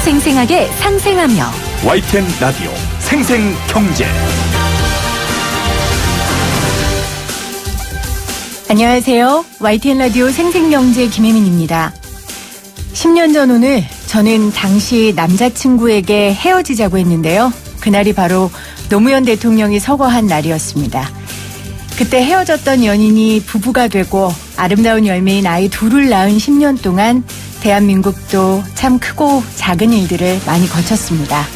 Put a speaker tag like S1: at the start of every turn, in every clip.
S1: 생생하게 상생하며
S2: YTN 라디오 생생경제.
S3: 안녕하세요. YTN 라디오 생생경제 김혜민입니다. 10년 전 오늘 저는 당시 남자친구에게 헤어지자고 했는데요. 그날이 바로 노무현 대통령이 서거한 날이었습니다. 그때 헤어졌던 연인이 부부가 되고 아름다운 열매인 아이 둘을 낳은 10년 동안 대한민국도 참 크고 작은 일들을 많이 거쳤습니다.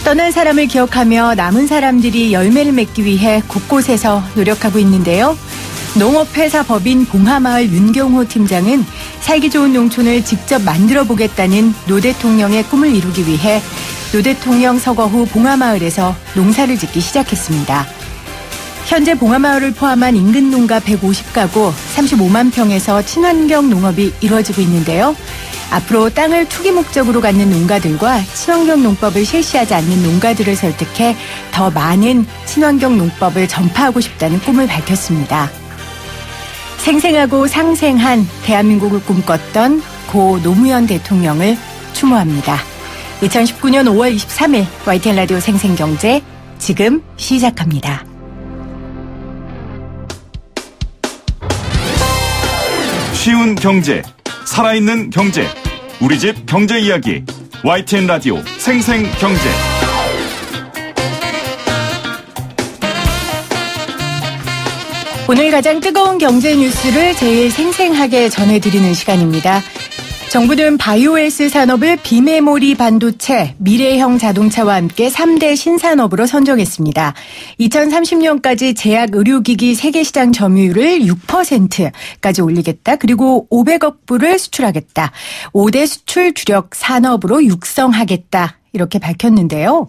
S3: 떠난 사람을 기억하며 남은 사람들이 열매를 맺기 위해 곳곳에서 노력하고 있는데요. 농업회사 법인 봉하마을 윤경호 팀장은 살기 좋은 농촌을 직접 만들어 보겠다는 노 대통령의 꿈을 이루기 위해 노 대통령 서거 후 봉하마을에서 농사를 짓기 시작했습니다. 현재 봉하마을을 포함한 인근 농가 150가구 35만 평에서 친환경 농업이 이루어지고 있는데요. 앞으로 땅을 투기 목적으로 갖는 농가들과 친환경 농법을 실시하지 않는 농가들을 설득해 더 많은 친환경 농법을 전파하고 싶다는 꿈을 밝혔습니다. 생생하고 상생한 대한민국을 꿈꿨던 고 노무현 대통령을 추모합니다. 2019년 5월 23일 YTN 라디오 생생경제 지금 시작합니다.
S2: 쉬운 경제, 살아있는 경제, 우리 집 경제 이야기, YTN 라디오 생생경제.
S3: 오늘 가장 뜨거운 경제 뉴스를 제일 생생하게 전해드리는 시간입니다. 정부는 바이오에스 산업을 비메모리 반도체, 미래형 자동차와 함께 3대 신산업으로 선정했습니다. 2030년까지 제약 의료기기 세계시장 점유율을 6%까지 올리겠다. 그리고 500억 불을 수출하겠다. 5대 수출 주력 산업으로 육성하겠다. 이렇게 밝혔는데요.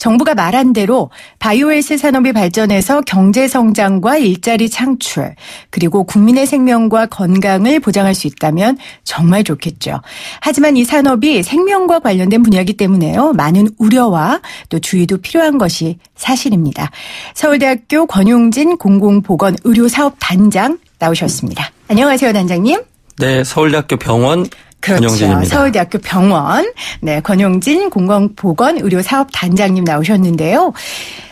S3: 정부가 말한 대로 바이오에스 산업이 발전해서 경제 성장과 일자리 창출, 그리고 국민의 생명과 건강을 보장할 수 있다면 정말 좋겠죠. 하지만 이 산업이 생명과 관련된 분야이기 때문에요. 많은 우려와 또 주의도 필요한 것이 사실입니다. 서울대학교 권용진 공공보건의료사업단장 나오셨습니다. 안녕하세요, 단장님.
S4: 네, 서울대학교 병원
S3: 그렇죠.
S4: 권용진입니다.
S3: 서울대학교 병원, 네, 권용진 공공보건의료사업단장님 나오셨는데요.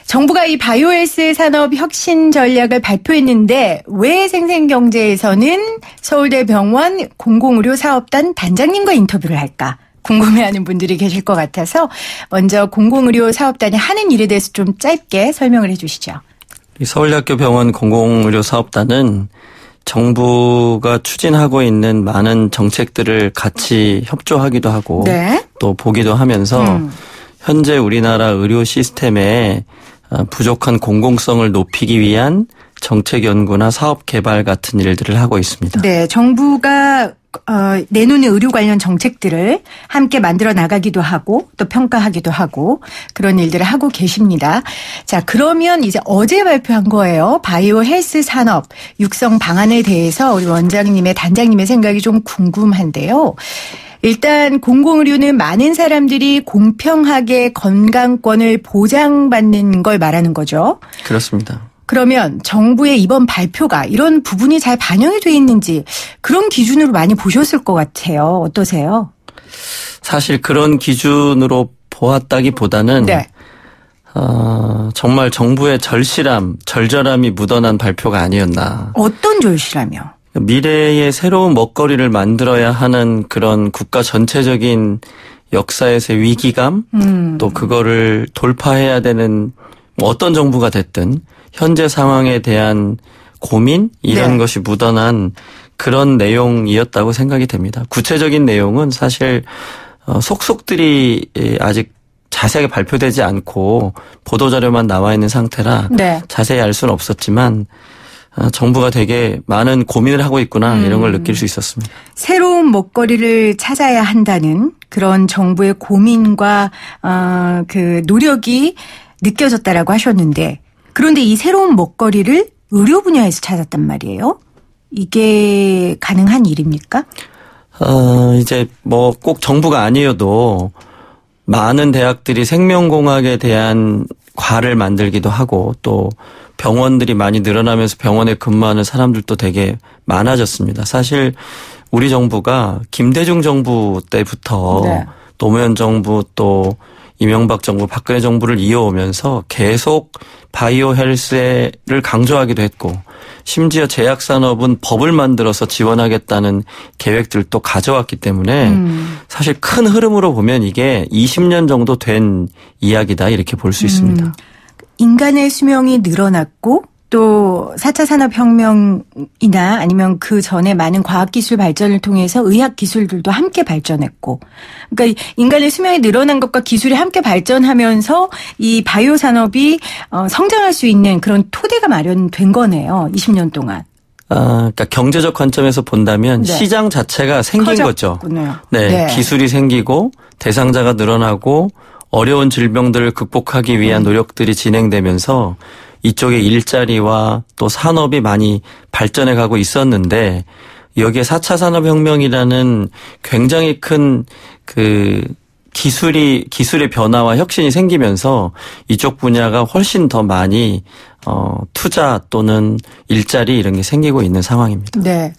S3: 정부가 이 바이오에스 산업 혁신 전략을 발표했는데 왜 생생경제에서는 서울대병원 공공의료사업단 단장님과 인터뷰를 할까? 궁금해하는 분들이 계실 것 같아서 먼저 공공의료사업단이 하는 일에 대해서 좀 짧게 설명을 해 주시죠.
S4: 서울대학교 병원 공공의료사업단은 정부가 추진하고 있는 많은 정책들을 같이 협조하기도 하고
S3: 네.
S4: 또 보기도 하면서 현재 우리나라 의료 시스템의 부족한 공공성을 높이기 위한 정책 연구나 사업 개발 같은 일들을 하고 있습니다.
S3: 네, 정부가 내놓는 의료 관련 정책들을 함께 만들어 나가기도 하고 또 평가하기도 하고 그런 일들을 하고 계십니다. 자, 그러면 이제 어제 발표한 거예요. 바이오 헬스 산업 육성 방안에 대해서 우리 원장님의 단장님의 생각이 좀 궁금한데요. 일단 공공의료는 많은 사람들이 공평하게 건강권을 보장받는 걸 말하는 거죠.
S4: 그렇습니다.
S3: 그러면 정부의 이번 발표가 이런 부분이 잘 반영이 돼 있는지 그런 기준으로 많이 보셨을 것 같아요. 어떠세요?
S4: 사실 그런 기준으로 보았다기보다는
S3: 네.
S4: 정말 정부의 절절함이 묻어난 발표가 아니었나.
S3: 어떤 절실하며?
S4: 미래의 새로운 먹거리를 만들어야 하는 그런 국가 전체적인 역사에서의 위기감, 또 그거를 돌파해야 되는 어떤 정부가 됐든 현재 상황에 대한 고민 이런
S3: 네.
S4: 것이 묻어난 그런 내용이었다고 생각이 됩니다. 구체적인 내용은 사실 속속들이 아직 자세하게 발표되지 않고 보도자료만 나와 있는 상태라
S3: 네.
S4: 자세히 알 수는 없었지만 정부가 되게 많은 고민을 하고 있구나 이런 걸 느낄 수 있었습니다.
S3: 새로운 먹거리를 찾아야 한다는 그런 정부의 고민과 그 노력이 느껴졌다라고 하셨는데 그런데 이 새로운 먹거리를 의료 분야에서 찾았단 말이에요. 이게 가능한 일입니까?
S4: 이제 뭐 꼭 정부가 아니어도 많은 대학들이 생명공학에 대한 과를 만들기도 하고 또 병원들이 많이 늘어나면서 병원에 근무하는 사람들도 되게 많아졌습니다. 사실 우리 정부가 김대중 정부 때부터
S3: 네.
S4: 노무현 정부 또 이명박 정부, 박근혜 정부를 이어오면서 계속 바이오 헬스를 강조하기도 했고 심지어 제약산업은 법을 만들어서 지원하겠다는 계획들도 가져왔기 때문에 사실 큰 흐름으로 보면 이게 20년 정도 된 이야기다 이렇게 볼 수 있습니다.
S3: 인간의 수명이 늘어났고 또 4차 산업혁명이나 아니면 그 전에 많은 과학기술 발전을 통해서 의학기술들도 함께 발전했고 그러니까 인간의 수명이 늘어난 것과 기술이 함께 발전하면서 이 바이오 산업이 성장할 수 있는 그런 토대가 마련된 거네요. 20년 동안.
S4: 그러니까 경제적 관점에서 본다면 네. 시장 자체가 생긴 거죠. 네, 네. 기술이 생기고 대상자가 늘어나고 어려운 질병들을 극복하기 위한 노력들이 진행되면서 이쪽에 일자리와 또 산업이 많이 발전해 가고 있었는데 여기에 4차 산업혁명이라는 굉장히 큰 기술의 변화와 혁신이 생기면서 이쪽 분야가 훨씬 더 많이 투자 또는 일자리 이런 게 생기고 있는 상황입니다.
S3: 네.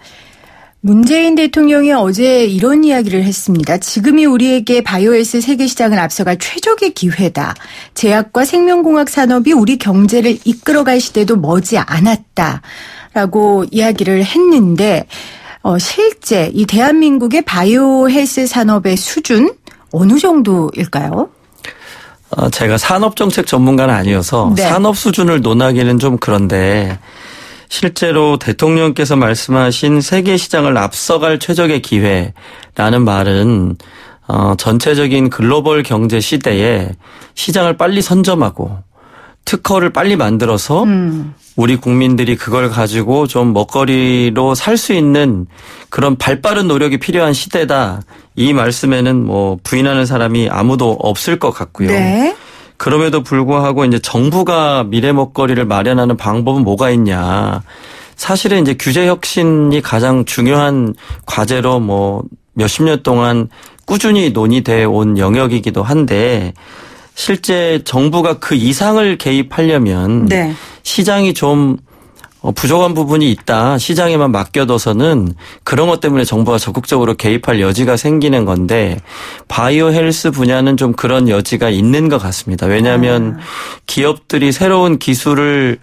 S3: 문재인 대통령이 어제 이런 이야기를 했습니다. 지금이 우리에게 바이오헬스 세계 시장을 앞서갈 최적의 기회다. 제약과 생명공학 산업이 우리 경제를 이끌어갈 시대도 머지 않았다라고 이야기를 했는데 실제 이 대한민국의 바이오헬스 산업의 수준 어느 정도일까요?
S4: 제가 산업정책 전문가는 아니어서 네. 산업 수준을 논하기는 좀 그런데 실제로 대통령께서 말씀하신 세계 시장을 앞서갈 최적의 기회라는 말은 전체적인 글로벌 경제 시대에 시장을 빨리 선점하고 특허를 빨리 만들어서 우리 국민들이 그걸 가지고 좀 먹거리로 살 수 있는 그런 발빠른 노력이 필요한 시대다. 이 말씀에는 뭐 부인하는 사람이 아무도 없을 것 같고요. 네. 그럼에도 불구하고 이제 정부가 미래 먹거리를 마련하는 방법은 뭐가 있냐. 사실은 이제 규제 혁신이 가장 중요한 과제로 뭐 몇십 년 동안 꾸준히 논의돼 온 영역이기도 한데 실제 정부가 그 이상을 개입하려면 네. 시장이 좀 부족한 부분이 있다. 시장에만 맡겨둬서는 그런 것 때문에 정부가 적극적으로 개입할 여지가 생기는 건데 바이오 헬스 분야는 좀 그런 여지가 있는 것 같습니다. 왜냐하면 기업들이 새로운 기술을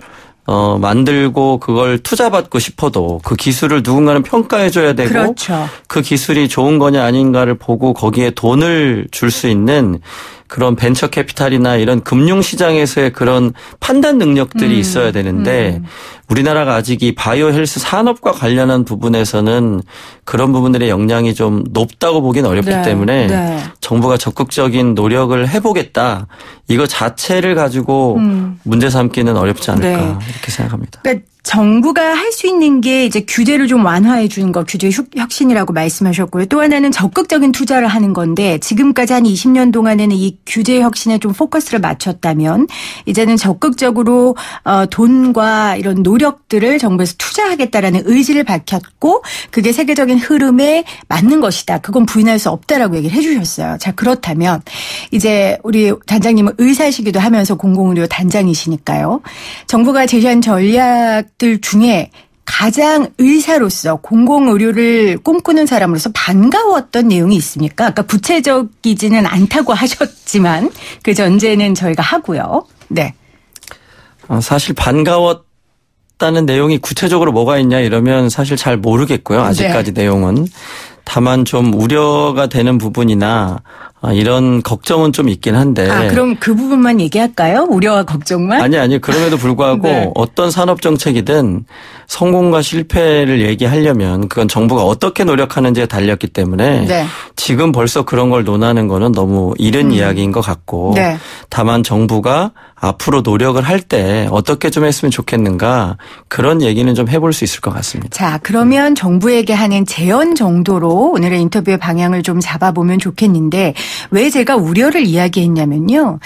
S4: 만들고 그걸 투자받고 싶어도 그 기술을 누군가는 평가해줘야 되고 그렇죠. 그 기술이 좋은 거냐 아닌가를 보고 거기에 돈을 줄 수 있는 그런 벤처 캐피탈이나 이런 금융시장에서의 그런 판단 능력들이 있어야 되는데 우리나라가 아직 이 바이오 헬스 산업과 관련한 부분에서는 그런 부분들의 역량이 좀 높다고 보기는 어렵기 네. 때문에 네. 정부가 적극적인 노력을 해보겠다. 이거 자체를 가지고 문제 삼기는 어렵지 않을까 네. 이렇게 생각합니다.
S3: 그러니까 정부가 할 수 있는 게 이제 규제를 좀 완화해 주는 거, 규제 혁신이라고 말씀하셨고요. 또 하나는 적극적인 투자를 하는 건데 지금까지 한 20년 동안에는 이 규제 혁신에 좀 포커스를 맞췄다면 이제는 적극적으로 돈과 이런 노력들을 정부에서 투자하겠다라는 의지를 밝혔고 그게 세계적인 흐름에 맞는 것이다. 그건 부인할 수 없다라고 얘기를 해 주셨어요. 자, 그렇다면 이제 우리 단장님은 의사시기도 하면서 공공의료 단장이시니까요. 정부가 제시한 전략들 중에 가장 의사로서 공공의료를 꿈꾸는 사람으로서 반가웠던 내용이 있습니까? 아까 구체적이지는 않다고 하셨지만 그 전제는 저희가 하고요. 네.
S4: 사실 반가웠다는 내용이 구체적으로 뭐가 있냐 이러면 사실 잘 모르겠고요. 아직까지 네. 내용은. 다만 좀 우려가 되는 부분이나 이런 걱정은 좀 있긴 한데.
S3: 그럼 그 부분만 얘기할까요? 우려와 걱정만?
S4: 아니. 그럼에도 불구하고 네. 어떤 산업 정책이든 성공과 실패를 얘기하려면 그건 정부가 어떻게 노력하는지에 달렸기 때문에 네. 지금 벌써 그런 걸 논하는 거는 너무 이른 이야기인 것 같고 네. 다만 정부가 앞으로 노력을 할 때 어떻게 좀 했으면 좋겠는가 그런 얘기는 좀 해볼 수 있을 것 같습니다.
S3: 자, 그러면 정부에게 하는 제언 정도로 오늘의 인터뷰의 방향을 좀 잡아보면 좋겠는데 왜 제가 우려를 이야기했냐면요.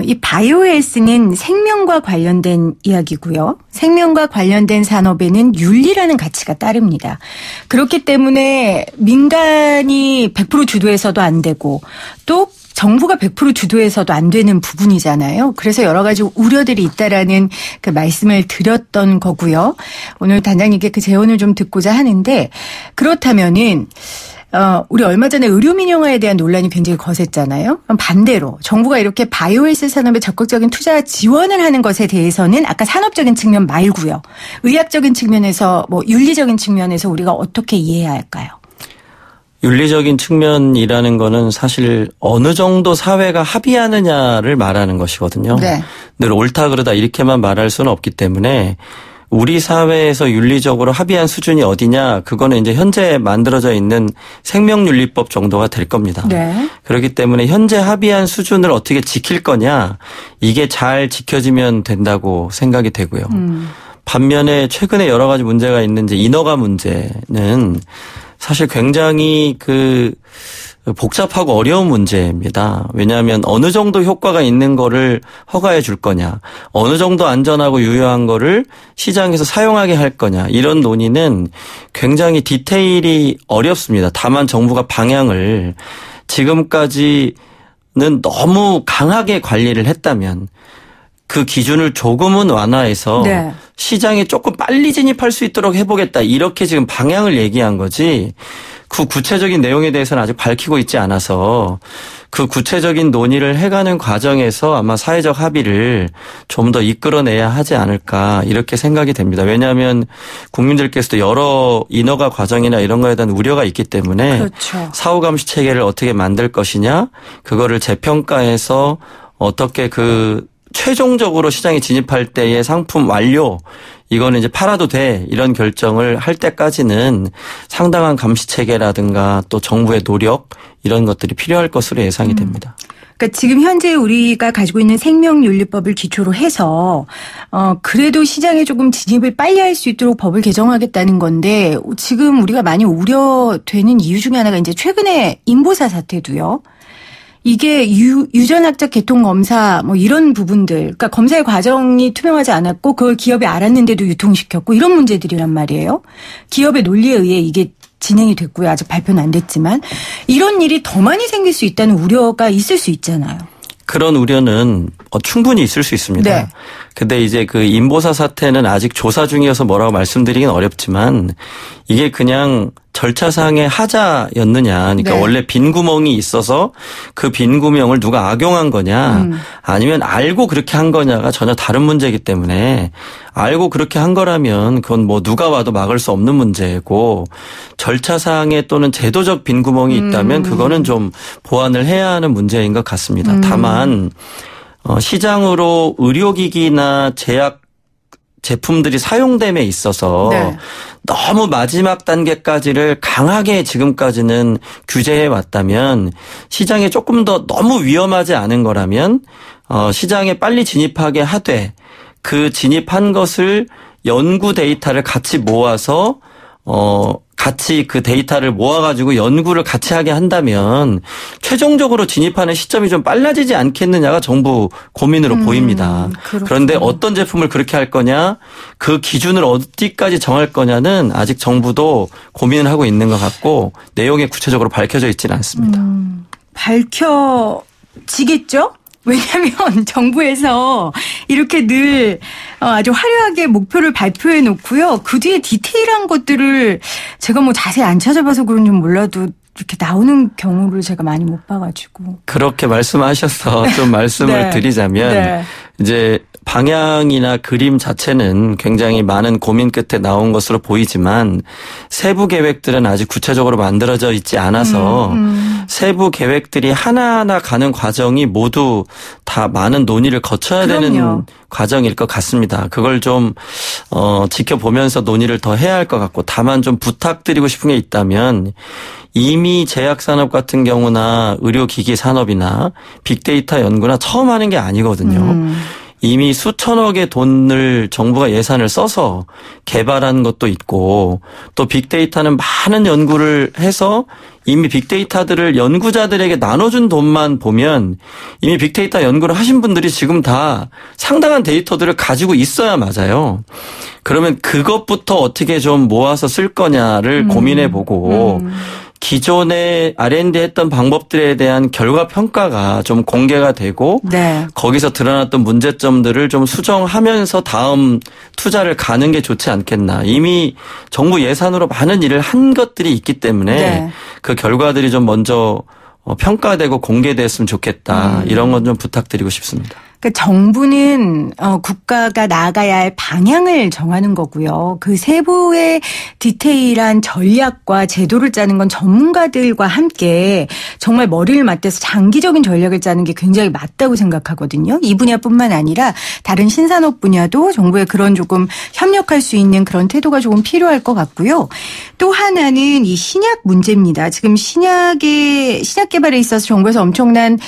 S3: 이 바이오헬스는 생명과 관련된 이야기고요. 생명과 관련된 산업에는 윤리라는 가치가 따릅니다. 그렇기 때문에 민간이 100% 주도해서도 안 되고 또 정부가 100% 주도해서도 안 되는 부분이잖아요. 그래서 여러 가지 우려들이 있다라는 그 말씀을 드렸던 거고요. 오늘 단장님께 그 제언을 좀 듣고자 하는데 그렇다면은 우리 얼마 전에 의료 민영화에 대한 논란이 굉장히 거셌잖아요. 반대로 정부가 이렇게 바이오헬스 산업에 적극적인 투자 지원을 하는 것에 대해서는 아까 산업적인 측면 말고요. 의학적인 측면에서 뭐 윤리적인 측면에서 우리가 어떻게 이해해야 할까요?
S4: 윤리적인 측면이라는 거는 사실 어느 정도 사회가 합의하느냐를 말하는 것이거든요.
S3: 네.
S4: 늘 옳다 그르다 이렇게만 말할 수는 없기 때문에 우리 사회에서 윤리적으로 합의한 수준이 어디냐, 그거는 이제 현재 만들어져 있는 생명윤리법 정도가 될 겁니다.
S3: 네.
S4: 그렇기 때문에 현재 합의한 수준을 어떻게 지킬 거냐, 이게 잘 지켜지면 된다고 생각이 되고요. 반면에 최근에 여러 가지 문제가 있는 이제 인허가 문제는 사실 굉장히 복잡하고 어려운 문제입니다. 왜냐하면 어느 정도 효과가 있는 거를 허가해 줄 거냐, 어느 정도 안전하고 유효한 거를 시장에서 사용하게 할 거냐, 이런 논의는 굉장히 디테일이 어렵습니다. 다만 정부가 방향을 지금까지는 너무 강하게 관리를 했다면 그 기준을 조금은 완화해서
S3: 네.
S4: 시장에 조금 빨리 진입할 수 있도록 해보겠다, 이렇게 지금 방향을 얘기한 거지, 그 구체적인 내용에 대해서는 아직 밝히고 있지 않아서 그 구체적인 논의를 해가는 과정에서 아마 사회적 합의를 좀 더 이끌어내야 하지 않을까, 이렇게 생각이 됩니다. 왜냐하면 국민들께서도 여러 인허가 과정이나 이런 거에 대한 우려가 있기 때문에
S3: 그렇죠.
S4: 사후감시 체계를 어떻게 만들 것이냐, 그거를 재평가해서 어떻게 최종적으로 시장에 진입할 때의 상품 완료, 이거는 이제 팔아도 돼, 이런 결정을 할 때까지는 상당한 감시 체계라든가 또 정부의 노력, 이런 것들이 필요할 것으로 예상이 됩니다.
S3: 그러니까 지금 현재 우리가 가지고 있는 생명윤리법을 기초로 해서 그래도 시장에 조금 진입을 빨리 할 수 있도록 법을 개정하겠다는 건데, 지금 우리가 많이 우려되는 이유 중에 하나가 이제 최근에 인보사 사태도요. 이게 유전학적 계통 검사 뭐 이런 부분들, 그러니까 검사의 과정이 투명하지 않았고 그걸 기업이 알았는데도 유통시켰고, 이런 문제들이란 말이에요. 기업의 논리에 의해 이게 진행이 됐고요. 아직 발표는 안 됐지만 이런 일이 더 많이 생길 수 있다는 우려가 있을 수 있잖아요.
S4: 그런 우려는 충분히 있을 수 있습니다.
S3: 네.
S4: 근데 이제 인보사 사태는 아직 조사 중이어서 뭐라고 말씀드리긴 어렵지만, 이게 그냥 절차상의 하자였느냐, 그러니까
S3: 네.
S4: 원래 빈 구멍이 있어서 그 빈 구멍을 누가 악용한 거냐, 아니면 알고 그렇게 한 거냐가 전혀 다른 문제이기 때문에, 알고 그렇게 한 거라면 그건 뭐 누가 와도 막을 수 없는 문제고, 절차상의 또는 제도적 빈 구멍이 있다면 그거는 좀 보완을 해야 하는 문제인 것 같습니다. 다만 시장으로 의료기기나 제약 제품들이 사용됨에 있어서
S3: 네.
S4: 너무 마지막 단계까지를 강하게 지금까지는 규제해 왔다면, 시장에 조금 더 너무 위험하지 않은 거라면 시장에 빨리 진입하게 하되, 그 진입한 것을 연구 데이터를 같이 모아서 같이 그 데이터를 모아가지고 연구를 같이 하게 한다면 최종적으로 진입하는 시점이 좀 빨라지지 않겠느냐가 정부 고민으로 보입니다.
S3: 그렇구나.
S4: 그런데 어떤 제품을 그렇게 할 거냐, 그 기준을 어디까지 정할 거냐는 아직 정부도 고민을 하고 있는 것 같고, 내용이 구체적으로 밝혀져 있지는 않습니다.
S3: 밝혀지겠죠? 왜냐하면 정부에서 이렇게 늘 아주 화려하게 목표를 발표해 놓고요. 그 뒤에 디테일한 것들을 제가 뭐 자세히 안 찾아봐서 그런지 몰라도 이렇게 나오는 경우를 제가 많이 못 봐가지고.
S4: 그렇게 말씀하셔서 좀 말씀을
S3: 네.
S4: 드리자면,
S3: 네.
S4: 이제 방향이나 그림 자체는 굉장히 많은 고민 끝에 나온 것으로 보이지만, 세부 계획들은 아직 구체적으로 만들어져 있지 않아서 세부 계획들이 하나하나 가는 과정이 모두 다 많은 논의를 거쳐야
S3: 그럼요.
S4: 되는 과정일 것 같습니다. 그걸 좀 지켜보면서 논의를 더 해야 할 것 같고, 다만 좀 부탁드리고 싶은 게 있다면, 이미 제약산업 같은 경우나 의료기기 산업이나 빅데이터 연구나 처음 하는 게 아니거든요. 이미 수천억의 돈을 정부가 예산을 써서 개발한 것도 있고, 또 빅데이터는 많은 연구를 해서 이미 빅데이터들을 연구자들에게 나눠준 돈만 보면 이미 빅데이터 연구를 하신 분들이 지금 다 상당한 데이터들을 가지고 있어야 맞아요. 그러면 그것부터 어떻게 좀 모아서 쓸 거냐를 고민해보고, 기존에 R&D 했던 방법들에 대한 결과 평가가 좀 공개가 되고
S3: 네.
S4: 거기서 드러났던 문제점들을 좀 수정하면서 다음 투자를 가는 게 좋지 않겠나. 이미 정부 예산으로 많은 일을 한 것들이 있기 때문에
S3: 네.
S4: 그 결과들이 좀 먼저 평가되고 공개됐으면 좋겠다. 이런 건 좀 부탁드리고 싶습니다.
S3: 그러니까 정부는 국가가 나아가야 할 방향을 정하는 거고요. 그 세부의 디테일한 전략과 제도를 짜는 건 전문가들과 함께 정말 머리를 맞대서 장기적인 전략을 짜는 게 굉장히 맞다고 생각하거든요. 이 분야뿐만 아니라 다른 신산업 분야도 정부에 그런 조금 협력할 수 있는 그런 태도가 조금 필요할 것 같고요. 또 하나는 이 신약 문제입니다. 지금 신약 개발에 있어서 정부에서 엄청난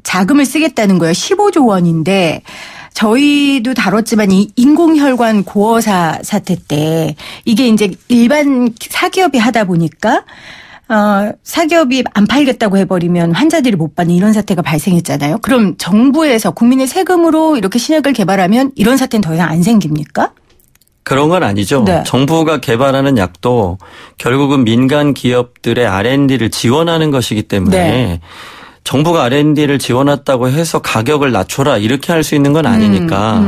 S3: 자금을 쓰겠다는 거예요. 15조 원인데 저희도 다뤘지만 이 인공혈관 고어사 사태 때 이게 이제 일반 사기업이 하다 보니까 사기업이 안 팔겠다고 해버리면 환자들이 못 받는 이런 사태가 발생했잖아요. 그럼 정부에서 국민의 세금으로 이렇게 신약을 개발하면 이런 사태는 더 이상 안 생깁니까?
S4: 그런 건 아니죠.
S3: 네.
S4: 정부가 개발하는 약도 결국은 민간 기업들의 R&D를 지원하는 것이기 때문에
S3: 네.
S4: 정부가 R&D를 지원했다고 해서 가격을 낮춰라 이렇게 할 수 있는 건 아니니까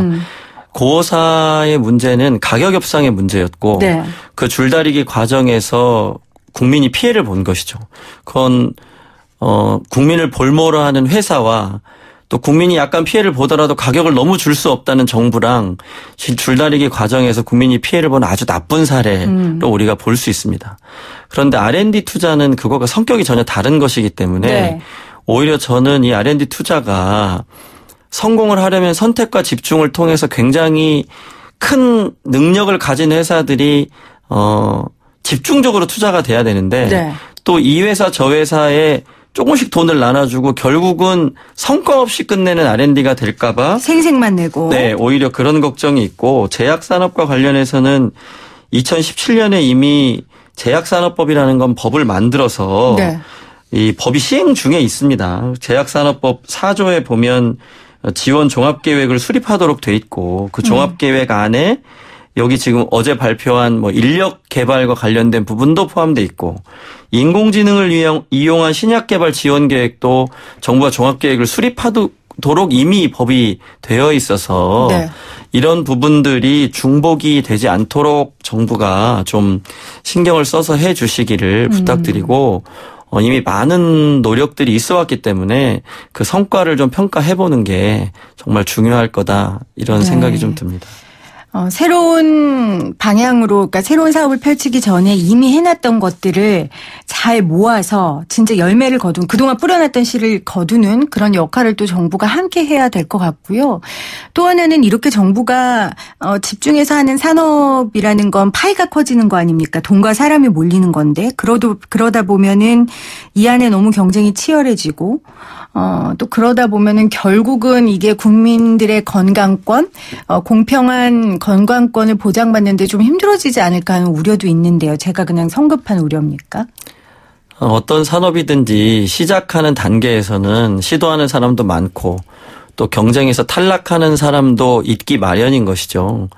S4: 고사의 문제는 가격 협상의 문제였고
S3: 네.
S4: 그 줄다리기 과정에서 국민이 피해를 본 것이죠. 그건 국민을 볼모로 하는 회사와 또 국민이 약간 피해를 보더라도 가격을 너무 줄 수 없다는 정부랑 줄다리기 과정에서 국민이 피해를 본 아주 나쁜 사례로 우리가 볼 수 있습니다. 그런데 R&D 투자는 그거가 성격이 전혀 다른 것이기 때문에
S3: 네.
S4: 오히려 저는 이 R&D 투자가 성공을 하려면 선택과 집중을 통해서 굉장히 큰 능력을 가진 회사들이 집중적으로 투자가 돼야 되는데
S3: 네.
S4: 또 이 회사 저 회사에 조금씩 돈을 나눠주고 결국은 성과 없이 끝내는 R&D가 될까 봐
S3: 생색만 내고.
S4: 네, 오히려 그런 걱정이 있고 제약산업과 관련해서는 2017년에 이미 제약산업법이라는 건 법을 만들어서
S3: 네.
S4: 이 법이 시행 중에 있습니다. 제약산업법 4조에 보면 지원 종합계획을 수립하도록 돼 있고 그 종합계획 안에 여기 지금 어제 발표한 뭐 인력 개발과 관련된 부분도 포함돼 있고 인공지능을 이용한 신약 개발 지원 계획도 정부가 종합계획을 수립하도록 이미 법이 되어 있어서
S3: 네.
S4: 이런 부분들이 중복이 되지 않도록 정부가 좀 신경을 써서 해 주시기를 부탁드리고 이미 많은 노력들이 있어 왔기 때문에 그 성과를 좀 평가해 보는 게 정말 중요할 거다 이런
S3: 네.
S4: 생각이 좀 듭니다.
S3: 새로운 방향으로, 그러니까 새로운 사업을 펼치기 전에 이미 해놨던 것들을 잘 모아서 진짜 열매를 거둔, 그동안 뿌려놨던 씨를 거두는 그런 역할을 또 정부가 함께 해야 될 것 같고요. 또 하나는 이렇게 정부가 집중해서 하는 산업이라는 건 파이가 커지는 거 아닙니까? 돈과 사람이 몰리는 건데, 그러다 보면은 이 안에 너무 경쟁이 치열해지고, 또 그러다 보면은 결국은 이게 국민들의 건강권, 공평한 건강권을 보장받는데 좀 힘들어지지 않을까 하는 우려도 있는데요. 제가 그냥 성급한 우려입니까?
S4: 어떤 산업이든지 시작하는 단계에서는 시도하는 사람도 많고 또 경쟁에서 탈락하는 사람도 있기 마련인 것이죠.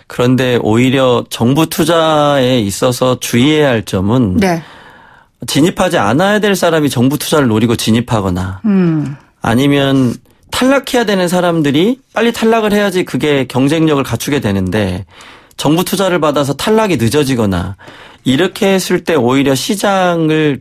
S4: 그런데 오히려 정부 투자에 있어서 주의해야 할 점은
S3: 네.
S4: 진입하지 않아야 될 사람이 정부 투자를 노리고 진입하거나 아니면 탈락해야 되는 사람들이 빨리 탈락을 해야지 그게 경쟁력을 갖추게 되는데 정부 투자를 받아서 탈락이 늦어지거나 이렇게 했을 때 오히려 시장을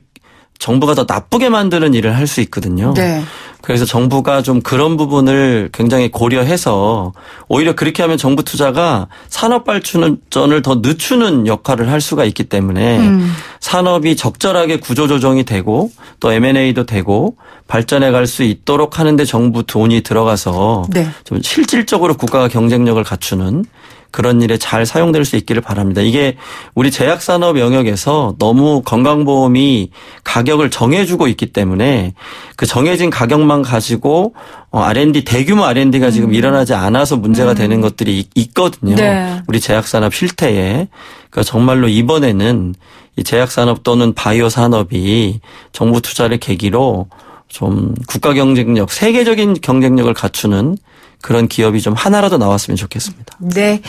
S4: 정부가 더 나쁘게 만드는 일을 할 수 있거든요.
S3: 네.
S4: 그래서 정부가 좀 그런 부분을 굉장히 고려해서 오히려 그렇게 하면 정부 투자가 산업 발전을 더 늦추는 역할을 할 수가 있기 때문에 산업이 적절하게 구조조정이 되고 또 M&A도 되고 발전해 갈 수 있도록 하는데 정부 돈이 들어가서
S3: 네.
S4: 좀 실질적으로 국가가 경쟁력을 갖추는 그런 일에 잘 사용될 수 있기를 바랍니다. 이게 우리 제약산업 영역에서 너무 건강보험이 가격을 정해주고 있기 때문에 그 정해진 가격만 가지고 R&D 대규모 R&D가 지금 일어나지 않아서 문제가 되는 것들이 있거든요.
S3: 네.
S4: 우리 제약산업 실태에. 그러니까 정말로 이번에는 이 제약산업 또는 바이오 산업이 정부 투자를 계기로 좀 국가 경쟁력, 세계적인 경쟁력을 갖추는 그런 기업이 좀 하나라도 나왔으면 좋겠습니다.
S3: 네.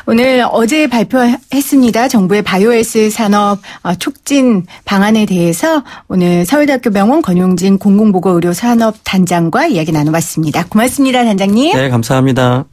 S3: 오늘 어제 발표했습니다. 정부의 바이오에스 산업 촉진 방안에 대해서 오늘 서울대학교 병원 권용진 공공보건의료산업단장과 이야기 나눠봤습니다. 고맙습니다, 단장님.
S4: 네, 감사합니다.